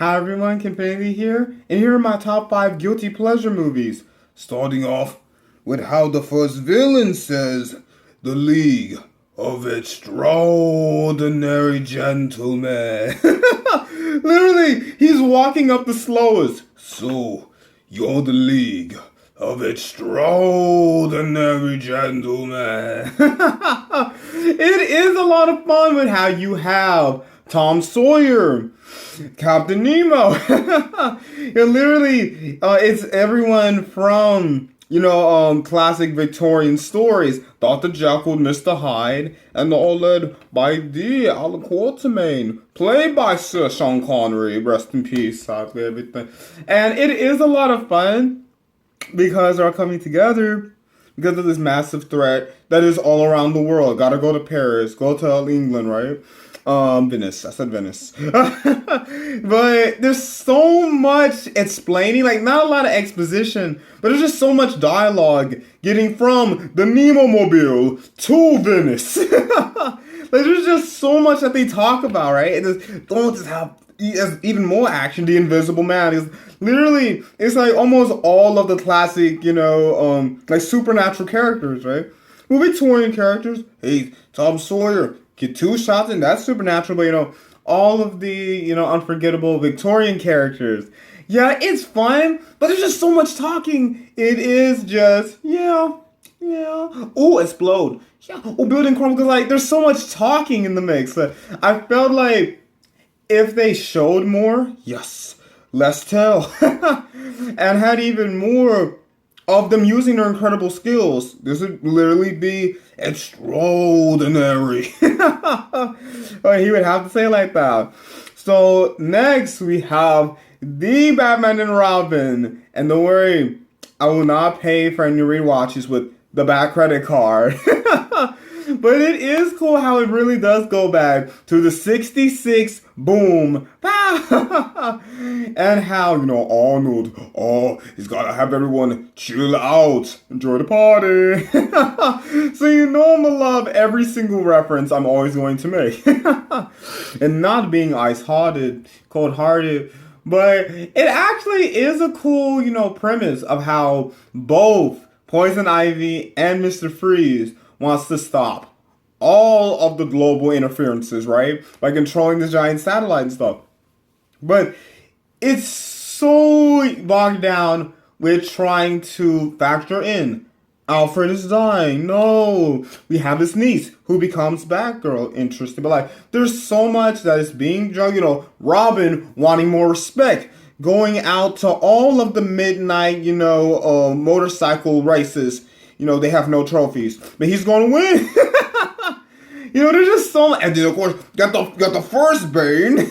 Hi everyone, Kenfinity here, and here are my top 5 guilty pleasure movies. Starting off with how the first villain says, "The League of Extraordinary Gentlemen." Literally, he's walking up the slowest. "So, you're the League of Extraordinary Gentlemen." It is a lot of fun with how you have Tom Sawyer, Captain Nemo. It's everyone from, classic Victorian stories. Dr. Jekyll, Mr. Hyde, and all led by the Alan Quatermain, played by Sir Sean Connery. Rest in peace, sadly, everything. And it is a lot of fun because they're coming together because of this massive threat that is all around the world. Gotta go to Paris, go to England, right? Venice. I said Venice. But there's so much explaining, like not a lot of exposition, but there's just so much dialogue getting from the Nemo Mobile to Venice. Like there's just so much that they talk about, right? And don't just have even more action. The Invisible Man is literally, it's like almost all of the classic, like supernatural characters, right? Well, Victorian characters. Hey, Tom Sawyer. Get 2 shots and that's supernatural, but all of the, unforgettable Victorian characters. Yeah, it's fun, but there's just so much talking. It is just, yeah. Oh, explode. Yeah. Oh, building chronicles, like, there's so much talking in the mix. I felt like if they showed more, yes, less tell. And had even more of them using their incredible skills. This would literally be extraordinary. He would have to say it like that. So next we have the Batman and Robin. And don't worry, I will not pay for any rewatches with the Bat credit card. But it is cool how it really does go back to the 66 boom. And how, Arnold, he's gotta have everyone chill out, enjoy the party. So I'm gonna love every single reference I'm always going to make. And not being ice-hearted, cold-hearted, but it actually is a cool, premise of how both Poison Ivy and Mr. Freeze wants to stop all of the global interferences, right? By controlling the giant satellite and stuff. But it's so bogged down with trying to factor in Alfred is dying. No. We have his niece who becomes Batgirl. Interesting. But there's so much that is being drugged. Robin wanting more respect. Going out to all of the midnight, motorcycle races. They have no trophies. But he's going to win. There's just so much. And then, of course, got the first Bane.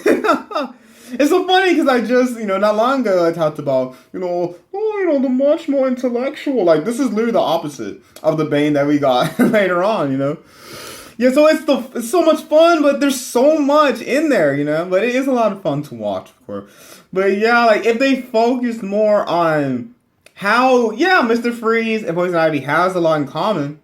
It's so funny because I just, not long ago I talked about, the much more intellectual. Like, this is literally the opposite of the Bane that we got later on, Yeah, so it's so much fun, but there's so much in there, But it is a lot of fun to watch, of course. But yeah, like, if they focused more on how, Mr. Freeze and Poison Ivy has a lot in common,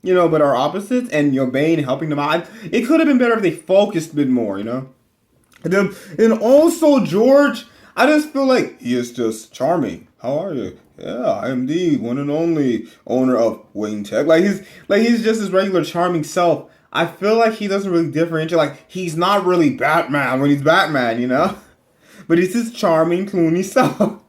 but are opposites, and Bane helping them out. It could have been better if they focused a bit more, And also George, I just feel like he is just charming. How are you? Yeah, I am the one and only owner of Wayne Tech. He's just his regular charming self. I feel like he doesn't really differentiate. Like, he's not really Batman when he's Batman, But he's his charming, Clooney self.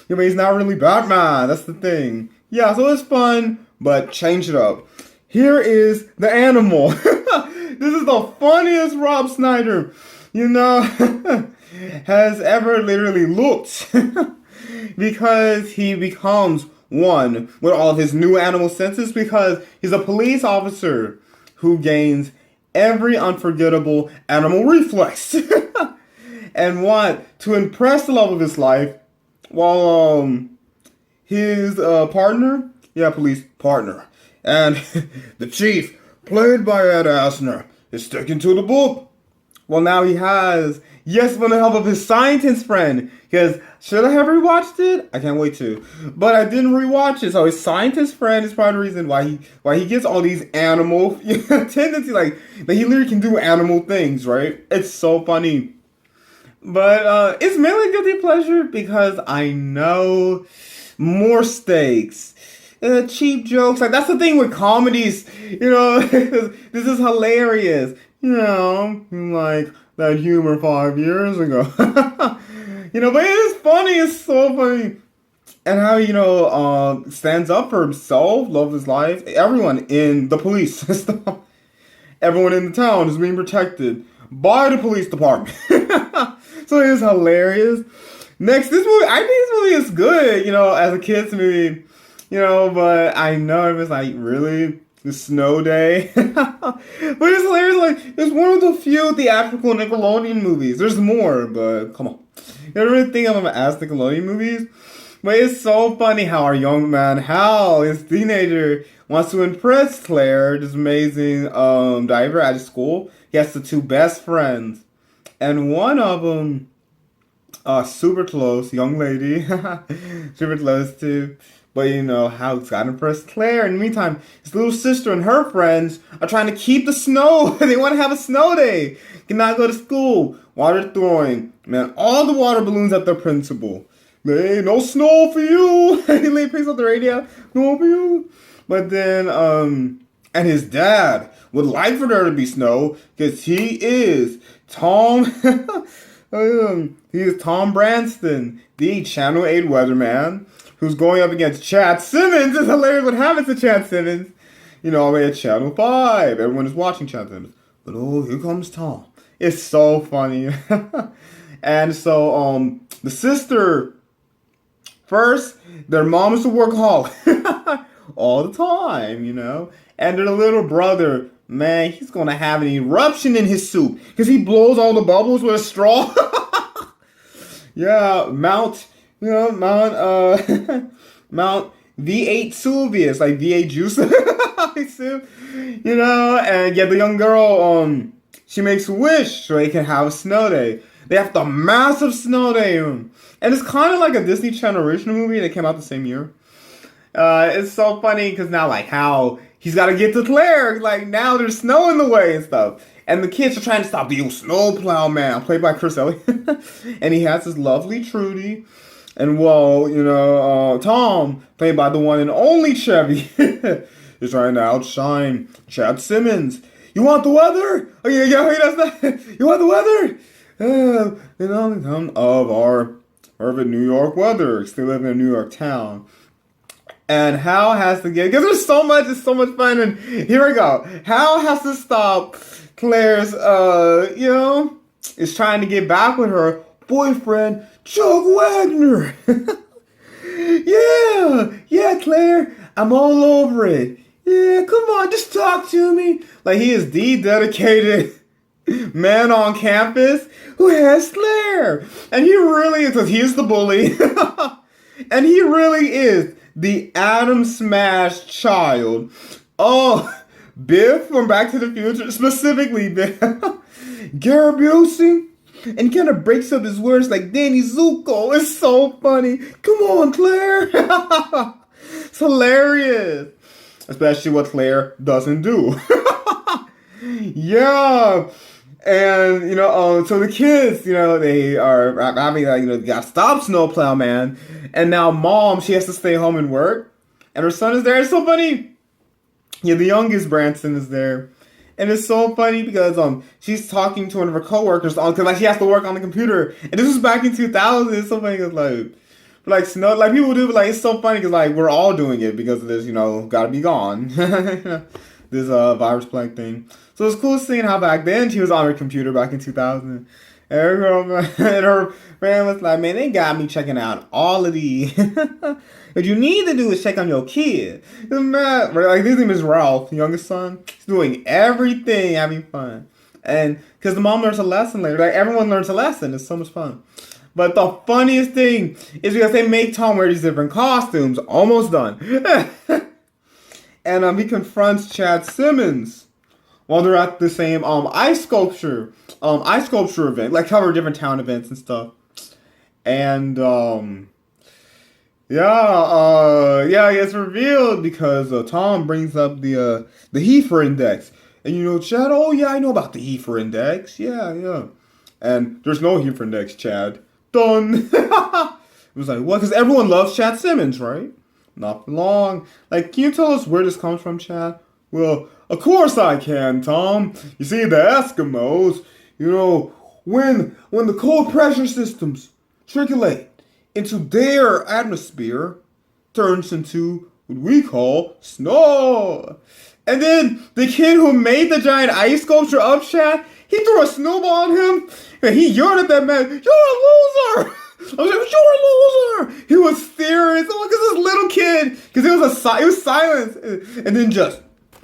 But he's not really Batman. That's the thing. Yeah, so it's fun, but change it up. Here is the animal. This is the funniest Rob Snyder, has ever literally looked. Because he becomes one with all of his new animal senses because he's a police officer who gains every unforgettable animal reflex. And to impress the love of his life while his partner, police partner, and the chief, played by Ed Asner, is sticking to the book. Well, now he has, with the help of his scientist friend, because should I have rewatched it? I can't wait to. But I didn't rewatch it, so his scientist friend is part of the reason why he gets all these animal tendencies, like he literally can do animal things, right? It's so funny. But it's mainly guilty pleasure because I know more stakes. Cheap jokes. Like, that's the thing with comedies. This is hilarious. Like that humor 5 years ago. But it is funny. It's so funny. And how, stands up for himself, loves his life. Everyone in the police system, everyone in the town is being protected by the police department. So it is hilarious. Next, this movie, I think this movie is good, as a kid's movie, but I know it was like, really? The snow day? But it's hilarious, like, it's one of the few theatrical Nickelodeon movies. There's more, but come on. You don't really think of them as Nickelodeon movies? But it's so funny how our young man, Hal, his teenager, wants to impress Claire, this amazing diver at his school. He has the two best friends. And one of them, super close, young lady, super close too. But Hal's got to impress Claire. In the meantime, his little sister and her friends are trying to keep the snow. They want to have a snow day. Cannot go to school. Water throwing. Man, all the water balloons at their principal. Hey, no snow for you. He picks up the radio. No for you. But then, and his dad would like for there to be snow because he is Tom. He is Tom Branston, the Channel 8 weatherman, who's going up against Chad Simmons. It's hilarious what happens to Chad Simmons. All the way at Channel 5. Everyone is watching Chad Simmons. But oh, here comes Tom. It's so funny. And so, the sister, first, their mom is a workaholic. All the time, And their little brother, man, he's going to have an eruption in his soup. Because he blows all the bubbles with a straw. Yeah, Mount Mount V8 Suvius, like V8 juice. And the young girl, she makes a wish so they can have a snow day. They have the massive snow day. And it's kind of like a Disney Channel original movie that came out the same year. It's so funny because now, like, how he's got to get to Claire. Like, now there's snow in the way and stuff. And the kids are trying to stop the old snowplow man, played by Chris Elliott. And he has his lovely Trudy. And, Tom, played by the one and only Chevy, is trying to outshine Chad Simmons. You want the weather? Oh, yeah, that's that. You want the weather? Of our urban New York weather. They live in a New York town. And Hal has to get, because it's so much fun. And here we go. Hal has to stop Claire's, is trying to get back with her boyfriend, Chuck Wagner. Yeah, Claire, I'm all over it. Yeah, come on, just talk to me. Like, he is the dedicated man on campus who has Claire. And he really is, because he is the bully. And he really is the Atom Smash child. Oh, Biff from Back to the Future, specifically Biff. Gary Busey. And he kind of breaks up his words like Danny Zuko. It's so funny. Come on, Claire. It's hilarious. Especially what Claire doesn't do. Yeah. And, so the kids, they are having, they got to stop Snowplow Man. And now Mom, she has to stay home and work. And her son is there. It's so funny. Yeah, the youngest Branson is there. And it's so funny because she's talking to one of her coworkers because she has to work on the computer. And this was back in 2000. It's so funny because snow, like people do, but it's so funny because we're all doing it because of this, gotta be gone. This virus plague thing. So it's cool seeing how back then she was on her computer back in 2000. And her girlfriend and her friend was like, man, they got me checking out all of these. What you need to do is check on your kid. His name is Ralph, the youngest son. He's doing everything, having fun. And because the mom learns a lesson later. Everyone learns a lesson. It's so much fun. But the funniest thing is because they make Tom wear these different costumes. Almost done. And he confronts Chad Simmons while they're at the same ice sculpture event, cover different town events and stuff. And it's revealed because Tom brings up the Heifer Index, and Chad, oh yeah, I know about the Heifer Index, yeah. And there's no here for next, Chad. Done. It was like, what? Because everyone loves Chad Simmons, right? Not for long. Like, can you tell us where this comes from, Chad? Well, of course I can, Tom. You see, the Eskimos, when the cold pressure systems circulate into their atmosphere, turns into what we call snow. And then the kid who made the giant ice sculpture of Chad, he threw a snowball on him, and he yelled at that man, "You're a loser!" I was like, "You're a loser!" He was serious. Look at this little kid, because it was silence, and then just,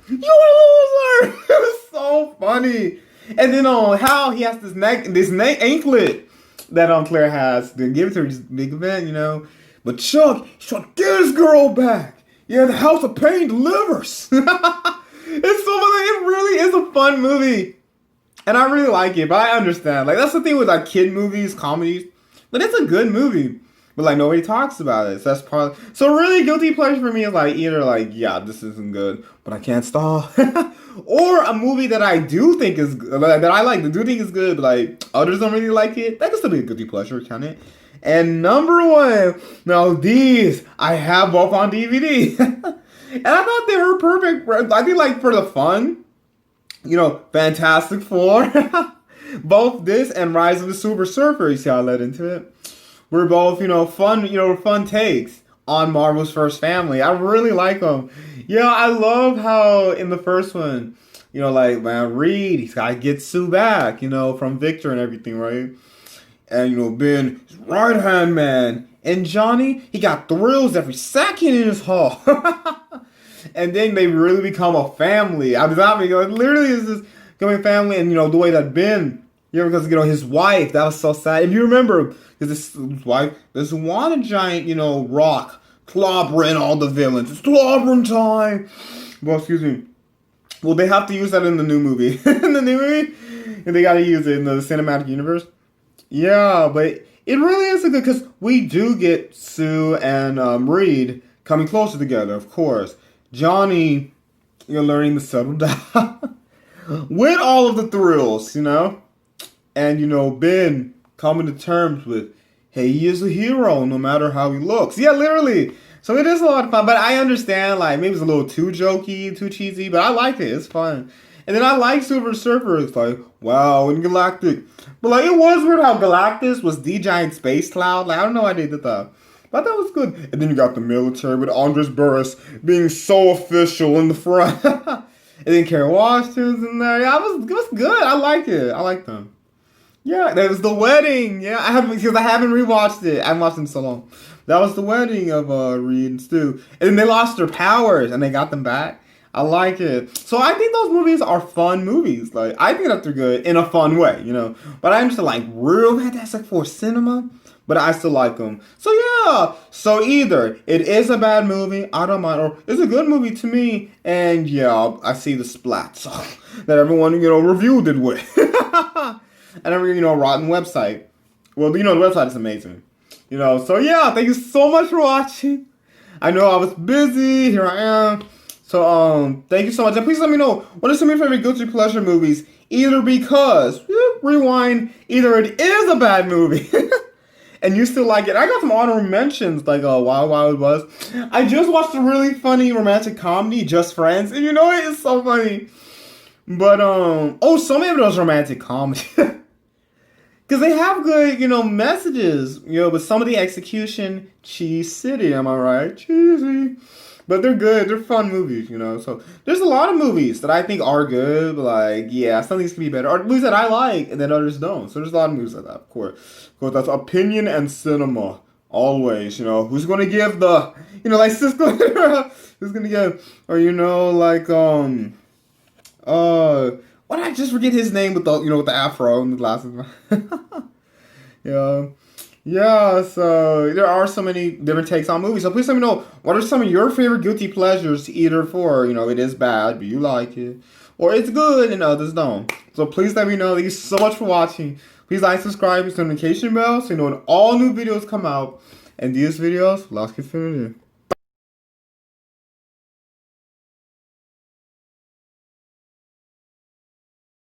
"You're a loser!" It was so funny. And then how he has this anklet that Claire has to give to her, this big event, But Chuck, he's trying to get his girl back. Yeah, the House of Pain delivers. It's so funny. It really is a fun movie. And I really like it, but I understand. Like, that's the thing with, like, kid movies, comedies. But it's a good movie. But, like, nobody talks about it. So that's part. So really, guilty pleasure for me is, like, either, like, yeah, this isn't good, but I can't stop. Or a movie that I do think is good, that I like, that do think is good, but, like, others don't really like it. That can still be a guilty pleasure, can it? And number one, now these, I have both on DVD. And I thought they were perfect. I think, like, for the fun, Fantastic Four. Both this and Rise of the Super Surfer, you see how I led into it? We're both, fun takes on Marvel's first family. I really like them. Yeah, I love how in the first one, Reed, he's got to get Sue back, from Victor and everything, right? And, Ben, his right-hand man. And Johnny, he got thrills every second in his hall. And then they really become a family. It literally is this becoming a family. And, the way that Ben, because, his wife, that was so sad. If you remember, because his wife, this one giant, rock clobbering all the villains. It's clobbering time. Well, excuse me. Well, they have to use that in the new movie. In the new movie, and they got to use it in the cinematic universe. Yeah, but it really is a good, because we do get Sue and Reed coming closer together, of course. Johnny, learning to settle down with all of the thrills, and, Ben coming to terms with, hey, he is a hero no matter how he looks. Yeah, literally. So it is a lot of fun, but I understand, like, maybe it's a little too jokey, too cheesy, but I like it. It's fun. And then I like Silver Surfer. It's like, wow, and Galactic. But, like, it was weird how Galactus was the giant space cloud. Like, I don't know why they did that. But that was good. And then you got the military with Andres Burris being so official in the front. And then Kerry Washington's in there. Yeah, it was good. I like it. I like them. Yeah, that was the wedding. Yeah, I haven't rewatched it. I haven't watched it in so long. That was the wedding of Reed and Stu. And then they lost their powers and they got them back. I like it. So I think those movies are fun movies. Like, I think that they're good in a fun way, But I'm just like real Fantastic Four cinema, but I still like them. So yeah. So either it is a bad movie, I don't mind, or it's a good movie to me, and yeah, I see the splats that everyone, reviewed it with. And every, rotten website. Well, the website is amazing. So yeah, thank you so much for watching. I know I was busy. Here I am. So, thank you so much. And please let me know, what are some of your favorite guilty pleasure movies? Either because, rewind, either it is a bad movie, and you still like it. I got some honorable mentions, like Wild Wild West. I just watched a really funny romantic comedy, Just Friends, and it is so funny. But, so many of those romantic comedies. Because they have good, messages, but some of the execution, cheese city, am I right? Cheesy. But they're good. They're fun movies, So there's a lot of movies that I think are good, but like, yeah, some things can be better. Or movies that I like and then others don't. So there's a lot of movies like that, of course. Of course, that's opinion and cinema. Always, who's going to give the, like Cisco, who's going to give, or, why did I just forget his name with the, with the afro and the glasses? Yeah. Yeah, so there are so many different takes on movies. So please let me know, what are some of your favorite guilty pleasures, either for, it is bad, but you like it, or it's good and others don't. So please let me know. Thank you so much for watching. Please like, subscribe, and notification bell so you know when all new videos come out. And these videos, Harris-Kenfinity.